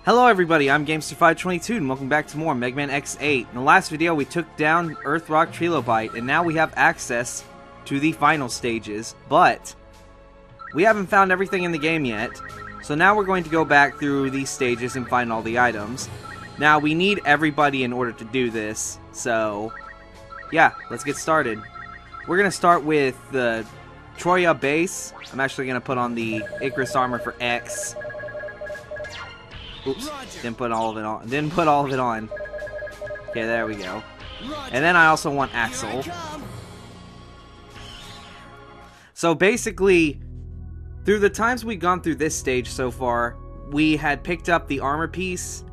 Hello everybody, I'm Gamester522 and welcome back to more Megaman X8. In the last video we took down Earth Rock Trilobite and now we have access to the final stages, but we haven't found everything in the game yet, so now we're going to go back through these stages and find all the items. Now we need everybody in order to do this, so yeah, let's get started. We're going to start with the Troya base. I'm actually going to put on the Icarus armor for X. Oops, didn't put all of it on. Okay, there we go. And then I also want Axel. So basically, through the times we've gone through this stage so far, we had picked up the armor piece,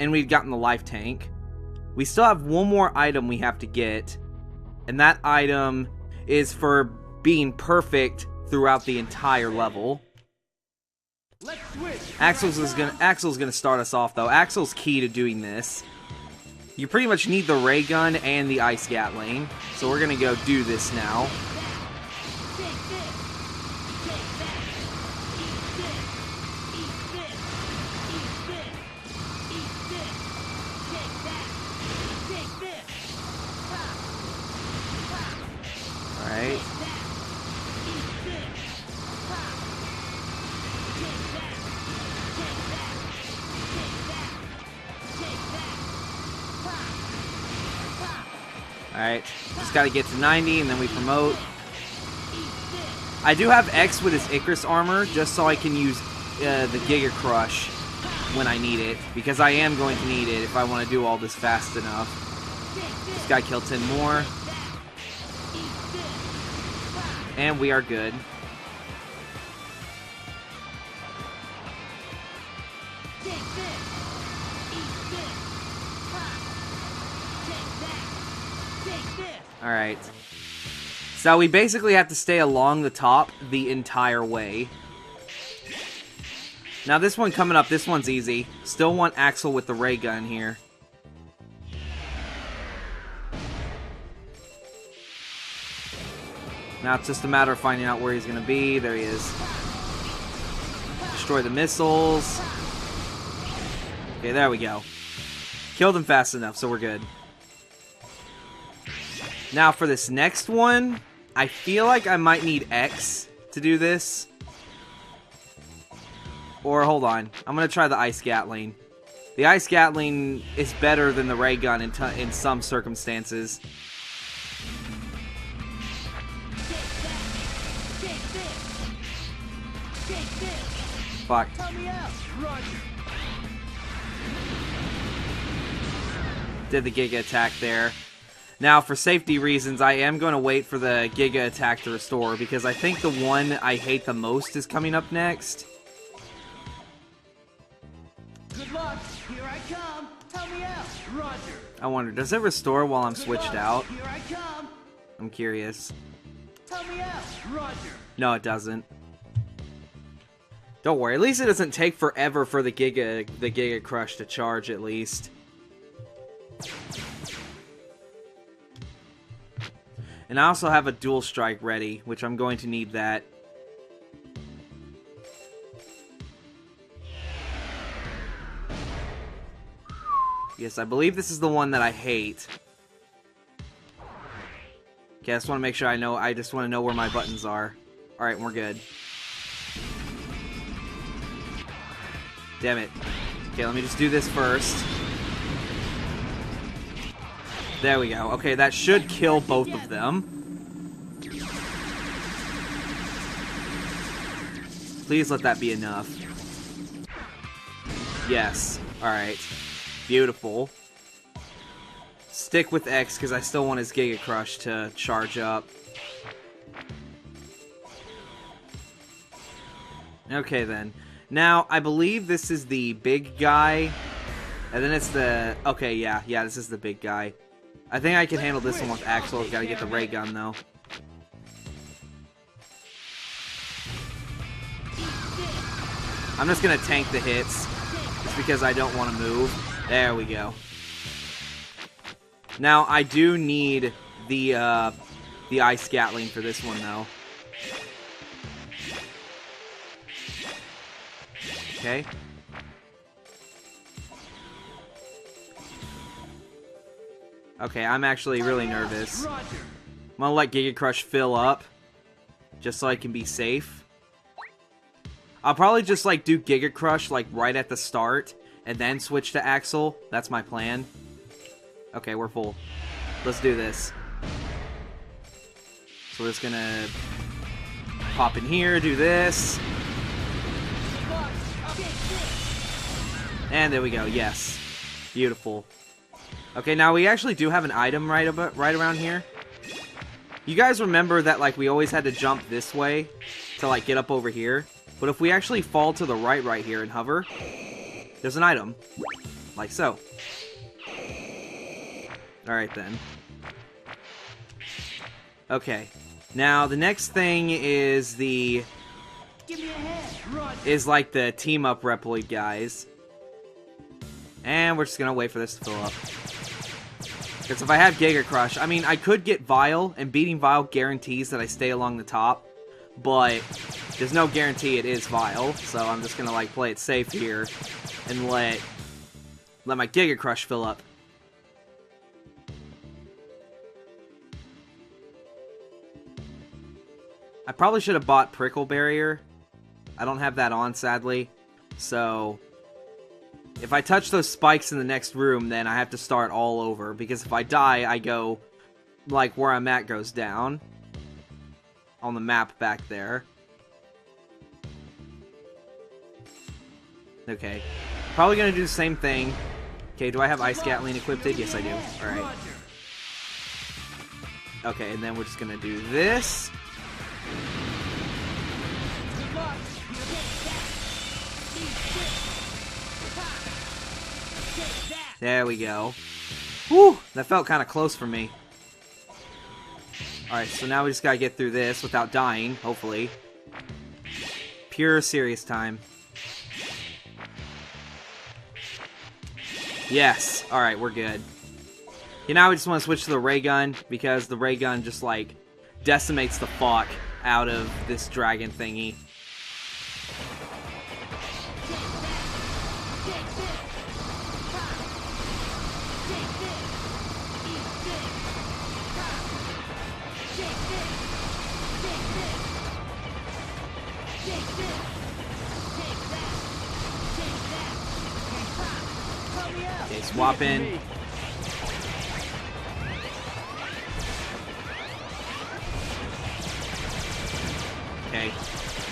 and we'd gotten the life tank. We still have one more item we have to get, and that item is for being perfect throughout the entire level. Axel's gonna start us off though. Axel's key to doing this. You pretty much need the ray gun and the ice gatling, so we're gonna go do this now. Alright. Alright, just gotta get to 90 and then we promote. I do have X with his Icarus armor just so I can use the Giga Crush when I need it, because I am going to need it if I want to do all this fast enough. This guy killed 10 more. And we are good. Alright. So we basically have to stay along the top the entire way. Now this one coming up, this one's easy. Still want Axel with the ray gun here. Now it's just a matter of finding out where he's going to be. There he is. Destroy the missiles. Okay, there we go. Killed him fast enough, so we're good. Now for this next one, I feel like I might need X to do this. Or hold on, I'm going to try the Ice Gatling. The Ice Gatling is better than the ray gun in some circumstances. Fuck. Did the Giga attack there. Now, for safety reasons, I am going to wait for the Giga attack to restore, because I think the one I hate the most is coming up next. Good luck. Here I come. Tell me out. Roger. I wonder, does it restore while I'm switched out? Here I come. I'm curious. Tell me out. Roger. No, it doesn't. Don't worry, at least it doesn't take forever for the Giga Crush to charge, at least. And I also have a dual strike ready, which I'm going to need that. Yes, I believe this is the one that I hate. Okay, I just want to make sure I just want to know where my buttons are. Alright, we're good. Damn it. Okay, let me just do this first. There we go. Okay, that should kill both of them. Please let that be enough. Yes. Alright. Beautiful. Stick with X, because I still want his Giga Crush to charge up. Okay, then. Now, I believe this is the big guy. And then it's the... Okay, yeah, this is the big guy. I think I can handle this one with Axel. I've got to get the ray gun, though. I'm just going to tank the hits. Just because I don't want to move. There we go. Now, I do need the Ice Gatling for this one, though. Okay. Okay, I'm actually really nervous. Roger. I'm gonna let Giga Crush fill up, just so I can be safe. I'll probably just, like, do Giga Crush, like, right at the start, and then switch to Axel. That's my plan. Okay, we're full. Let's do this. So we're just gonna pop in here, do this. And there we go, yes. Beautiful. Okay, now we actually do have an item right around here. You guys remember that, like, we always had to jump this way to, like, get up over here? But if we actually fall to the right here and hover, there's an item. Like so. Alright then. Okay. Now, the next thing is the... Give me a hand. Roger. is like the team-up Reploid guys. And we're just gonna wait for this to fill up. Because if I have Giga Crush, I mean, I could get Vile, and beating Vile guarantees that I stay along the top. But there's no guarantee it is Vile, so I'm just gonna, like, play it safe here. And let my Giga Crush fill up. I probably should have bought Prickle Barrier. I don't have that on, sadly. So, if I touch those spikes in the next room, then I have to start all over. Because if I die, I go, like, where I'm at goes down. On the map back there. Okay. Probably gonna do the same thing. Okay, do I have Ice Gatling equipped? Yes, I do. Alright. Okay, and then we're just gonna do this. There we go. Whew! That felt kind of close for me. Alright, so now we just gotta get through this without dying, hopefully. Pure serious time. Yes! Alright, we're good. Okay, now we just want to switch to the ray gun, because the ray gun just, like, decimates the fuck out of this dragon thingy. Okay, swap in. Okay,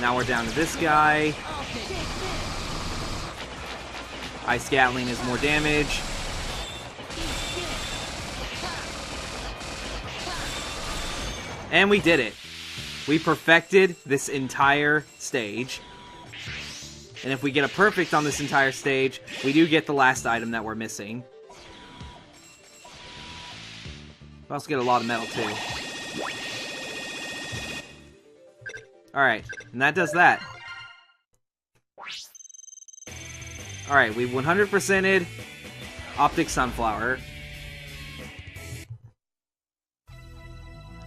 now we're down to this guy. Ice Gatling is more damage. And we did it. We perfected this entire stage. And if we get a perfect on this entire stage, we do get the last item that we're missing. We also get a lot of metal, too. Alright, and that does that. Alright, we've 100%ed Optic Sunflower.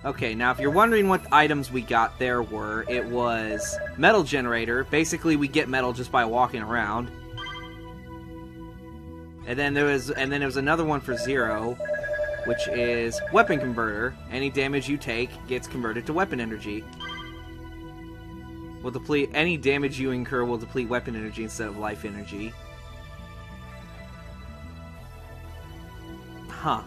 Okay, now if you're wondering what items we got there were, it was Metal Generator. Basically, we get metal just by walking around. And then there was another one for Zero, which is Weapon Converter. Any damage you take gets converted to weapon energy. Will deplete any damage you incur will deplete weapon energy instead of life energy. Huh.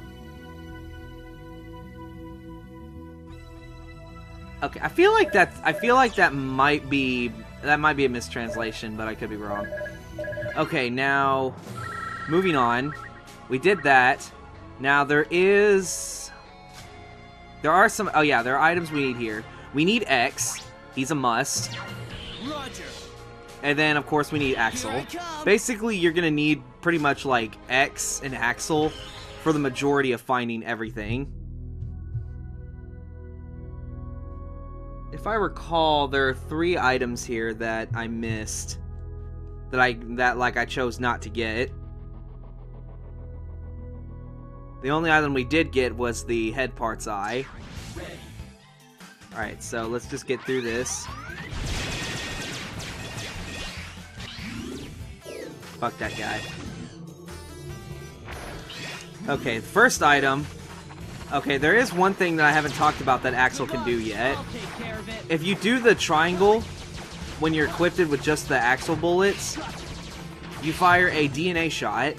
Okay, I feel like that might be a mistranslation, but I could be wrong. Okay, now moving on. We did that. Now there are some there are items we need here. We need X. He's a must. Roger. And then of course we need Axel. Basically, you're gonna need pretty much like X and Axel for the majority of finding everything. If I recall, there are 3 items here that I missed. That I chose not to get. The only item we did get was the head parts eye. Alright, so let's just get through this. Fuck that guy. Okay, the first item Okay, there is one thing that I haven't talked about that Axel can do yet. I'll take care of it. If you do the triangle, when you're equipped with just the Axel bullets, you fire a DNA shot,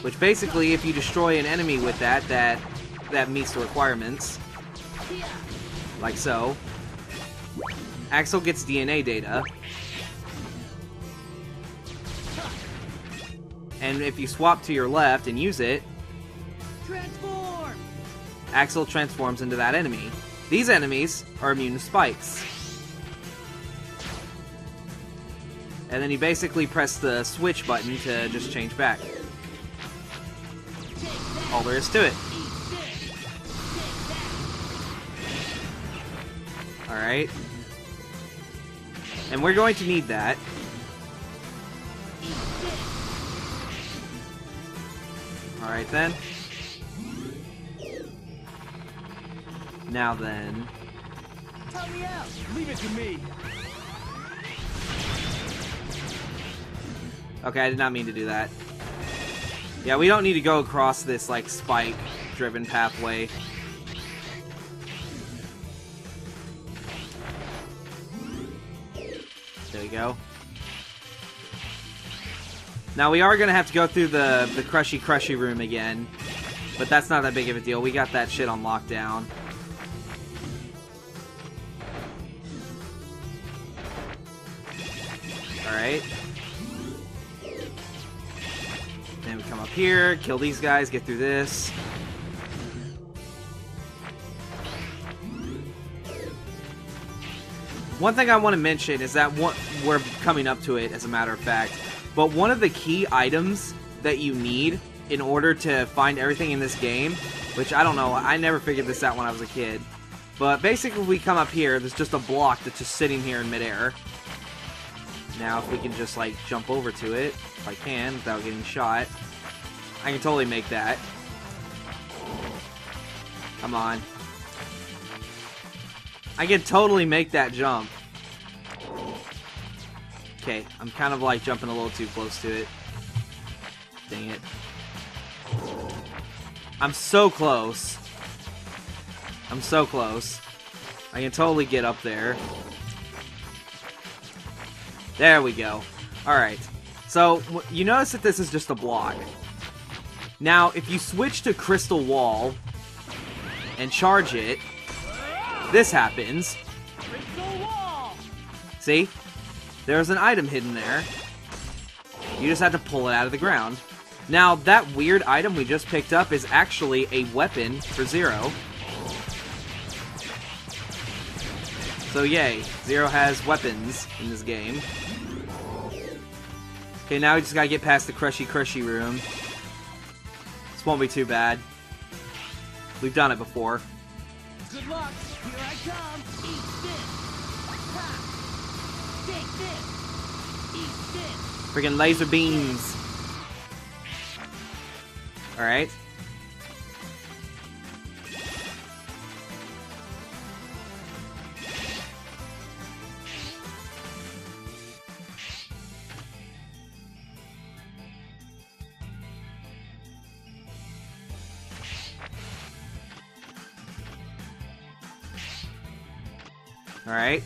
which basically, if you destroy an enemy with that meets the requirements, like so. Axel gets DNA data, and if you swap to your left and use it, Transform. Axel transforms into that enemy. These enemies are immune to spikes. And then you basically press the switch button to just change back. All there is to it. Alright. And we're going to need that. Alright then. Now then. Help me out. Leave it to me. Okay, I did not mean to do that. Yeah, we don't need to go across this, like, spike-driven pathway. There we go. Now, we are going to have to go through the crushy room again. But that's not that big of a deal. We got that shit on lockdown. Alright. Then we come up here, kill these guys, get through this. One thing I want to mention is that we're coming up to it, as a matter of fact. But one of the key items that you need in order to find everything in this game, which I don't know, I never figured this out when I was a kid. But basically, if we come up here, there's just a block that's just sitting here in midair. Now, if we can just, like, jump over to it, if I can, without getting shot, I can totally make that. Come on. I can totally make that jump. Okay, I'm kind of, like, jumping a little too close to it. Dang it. I'm so close. I'm so close. I can totally get up there. There we go. Alright. So, you notice that this is just a block. Now, if you switch to Crystal Wall and charge it, this happens. Crystal wall. See? There's an item hidden there. You just have to pull it out of the ground. Now, that weird item we just picked up is actually a weapon for Zero. So yay, Zero has weapons in this game. Okay, now we just gotta get past the crushy room. This won't be too bad. We've done it before. Good luck. Here I come. Eat this. Ha. Take this. Eat this. Freaking laser beams. Alright. Alright.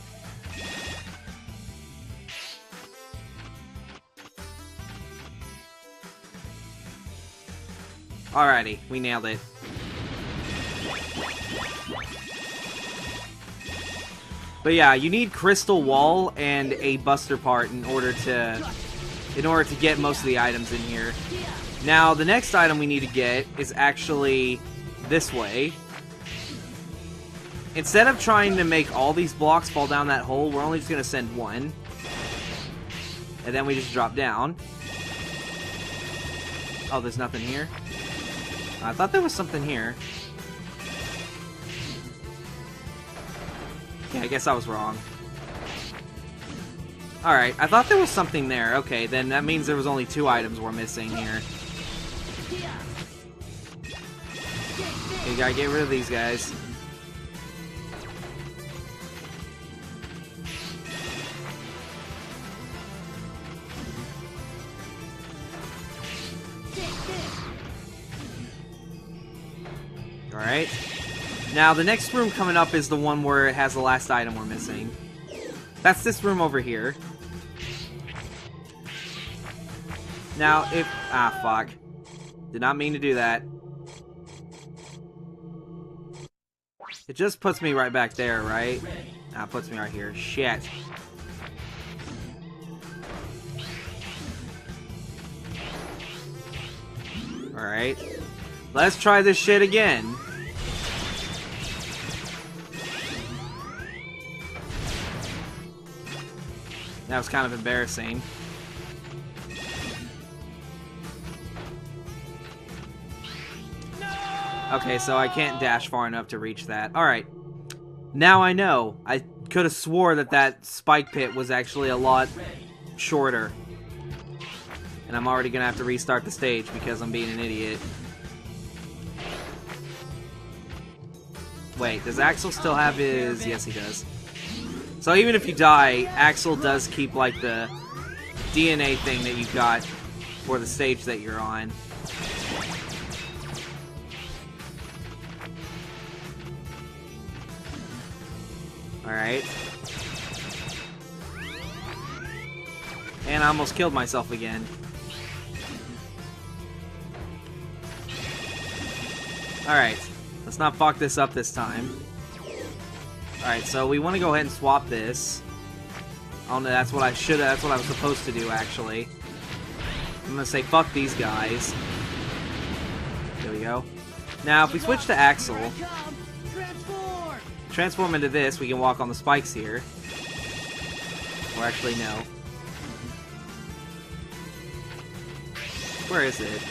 Alrighty, we nailed it. But yeah, you need Crystal Wall and a Buster part in order to get most of the items in here. Now, the next item we need to get is actually this way. Instead of trying to make all these blocks fall down that hole, we're only just going to send one. And then we just drop down. Oh, there's nothing here? I thought there was something here. Yeah, I guess I was wrong. Alright, I thought there was something there. Okay, then that means there was only 2 items we're missing here. You gotta get rid of these guys. Alright. Now, the next room coming up is the one where it has the last item we're missing. That's this room over here. Now, if... Ah, fuck. Did not mean to do that. It just puts me right back there, right? Ah, it puts me right here. Shit. Alright. Let's try this shit again. That was kind of embarrassing. Okay, so I can't dash far enough to reach that. Alright. Now I know. I could have swore that that spike pit was actually a lot shorter. And I'm already gonna have to restart the stage because I'm being an idiot. Wait, does Axel still have his... Yes, he does. So even if you die, Axel does keep, like, the DNA thing that you got for the stage that you're on. Alright. And I almost killed myself again. Alright. Let's not fuck this up this time. Alright, so we want to go ahead and swap this. Oh no, that's what I should have, that's what I was supposed to do, actually. I'm gonna say fuck these guys. There we go. Now, if we switch to Axel... Transform into this, we can walk on the spikes here. Or actually, no. Where is it?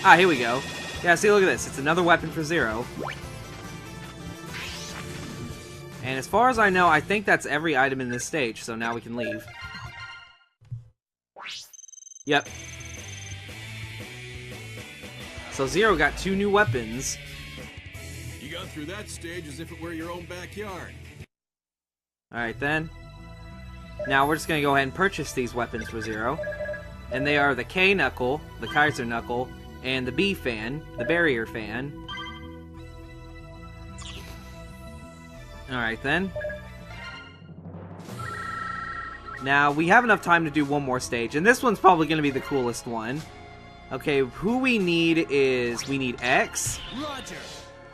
Ah, here we go. Yeah, see, look at this. It's another weapon for Zero. And as far as I know, I think that's every item in this stage, so now we can leave. Yep. So Zero got 2 new weapons. You got through that stage as if it were your own backyard. Alright then. Now we're just gonna go ahead and purchase these weapons for Zero. And they are the K Knuckle, the Kaiser Knuckle, and the B Fan, the Barrier Fan. Alright then. Now, we have enough time to do one more stage, and this one's probably going to be the coolest one. Okay, who we need is... We need X. Roger.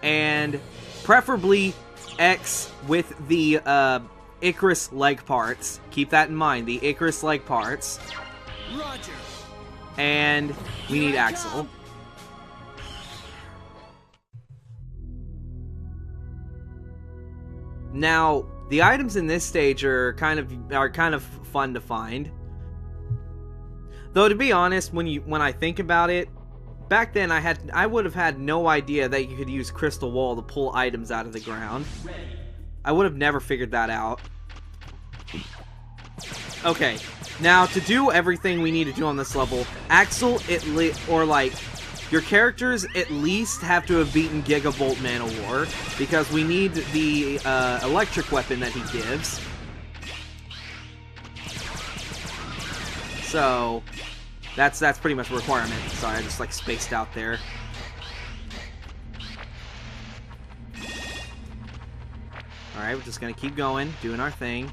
And preferably X with the Icarus leg parts. Keep that in mind, the Icarus leg parts. Roger. And we need Axel. Now, the items in this stage are kind of fun to find. Though to be honest, when I think about it, back then I would have had no idea that you could use Crystal Wall to pull items out of the ground. I would have never figured that out. Okay, now to do everything we need to do on this level, Axel, your characters at least have to have beaten Gigavolt Manowar, because we need the electric weapon that he gives. So, that's pretty much a requirement. Sorry, I just like spaced out there. Alright, we're just gonna keep going, doing our thing.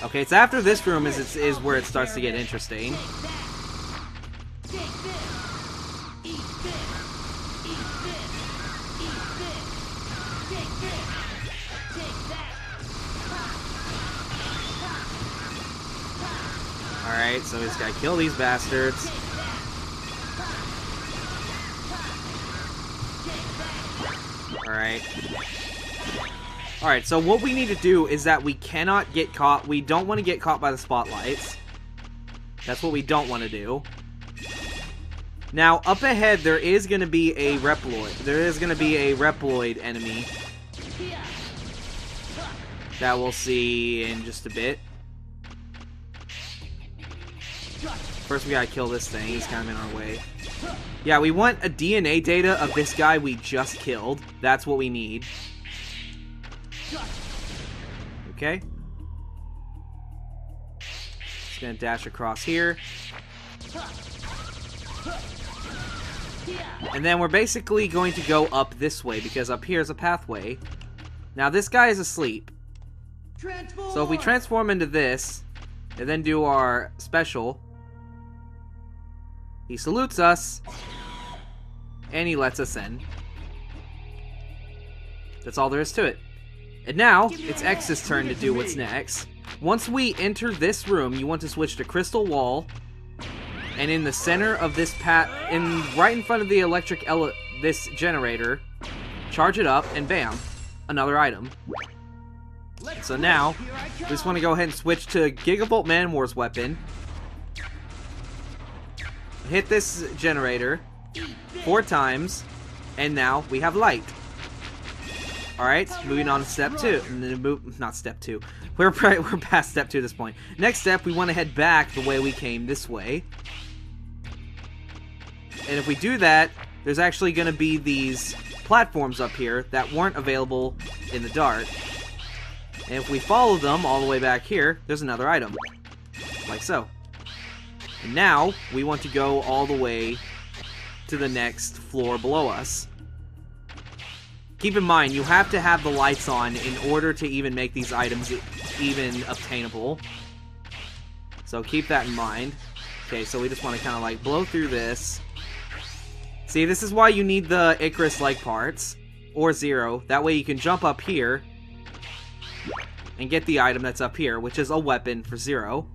Okay, it's after this room is where it starts to get interesting. Alright, so we just gotta kill these bastards. Alright. Alright, so what we need to do is that we cannot get caught. We don't want to get caught by the spotlights. That's what we don't want to do. Now, up ahead, there is going to be a Reploid. There is going to be a Reploid enemy that we'll see in just a bit. First, we gotta kill this thing. He's kind of in our way. Yeah, we want a DNA data of this guy we just killed. That's what we need. Okay. Just gonna dash across here. And then we're basically going to go up this way, because up here is a pathway. Now this guy is asleep. So if we transform into this, and then do our special, he salutes us, and he lets us in. That's all there is to it. And now, it's X's turn to do what's next. Once we enter this room, you want to switch to Crystal Wall, and in the center of this right in front of the this generator, charge it up, and bam, another item. So now, we just want to go ahead and switch to Gigavolt Manwar's weapon. Hit this generator 4 times, and now we have light. Alright, moving on to step 2. Not step 2. We're past step 2 at this point. Next step, we want to head back the way we came this way. And if we do that, there's actually going to be these platforms up here that weren't available in the dark. And if we follow them all the way back here, there's another item. Like so. And now, we want to go all the way to the next floor below us. Keep in mind, you have to have the lights on in order to even make these items even obtainable. So keep that in mind. Okay, so we just want to kind of like blow through this. See, this is why you need the Icarus-like parts, or Zero. That way you can jump up here and get the item that's up here, which is a weapon for Zero.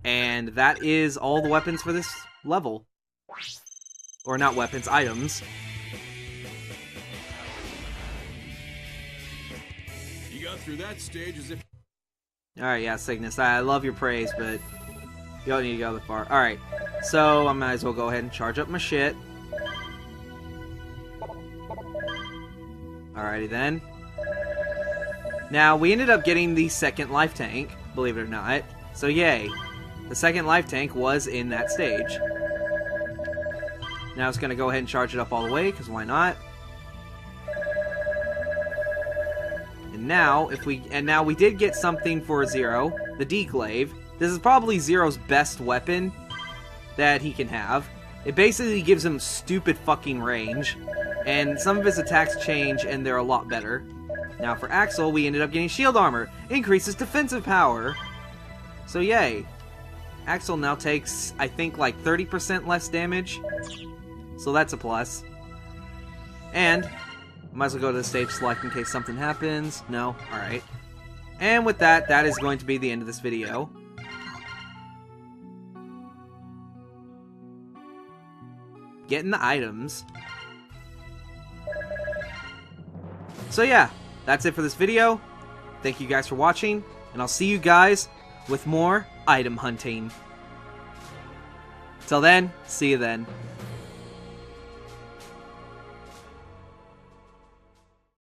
And that is all the weapons for this level. Or not weapons, items. You got through that stage as if... Alright, yeah, Cygnus, I love your praise, but you don't need to go that far. Alright, so I might as well go ahead and charge up my shit. Alrighty then. Now, we ended up getting the second life tank, believe it or not. So yay. The second life tank was in that stage. Now it's going to go ahead and charge it up all the way, because why not? And now, now we did get something for Zero, the D-Glaive. This is probably Zero's best weapon that he can have. It basically gives him stupid fucking range, and some of his attacks change, and they're a lot better. Now for Axel, we ended up getting shield armor. Increases defensive power. So yay. Axel now takes, I think, like 30% less damage. So that's a plus. And might as well go to the stage select in case something happens. No? Alright. And with that, that is going to be the end of this video. Getting the items. So yeah, that's it for this video. Thank you guys for watching, and I'll see you guys with more item hunting. Till then, see you then.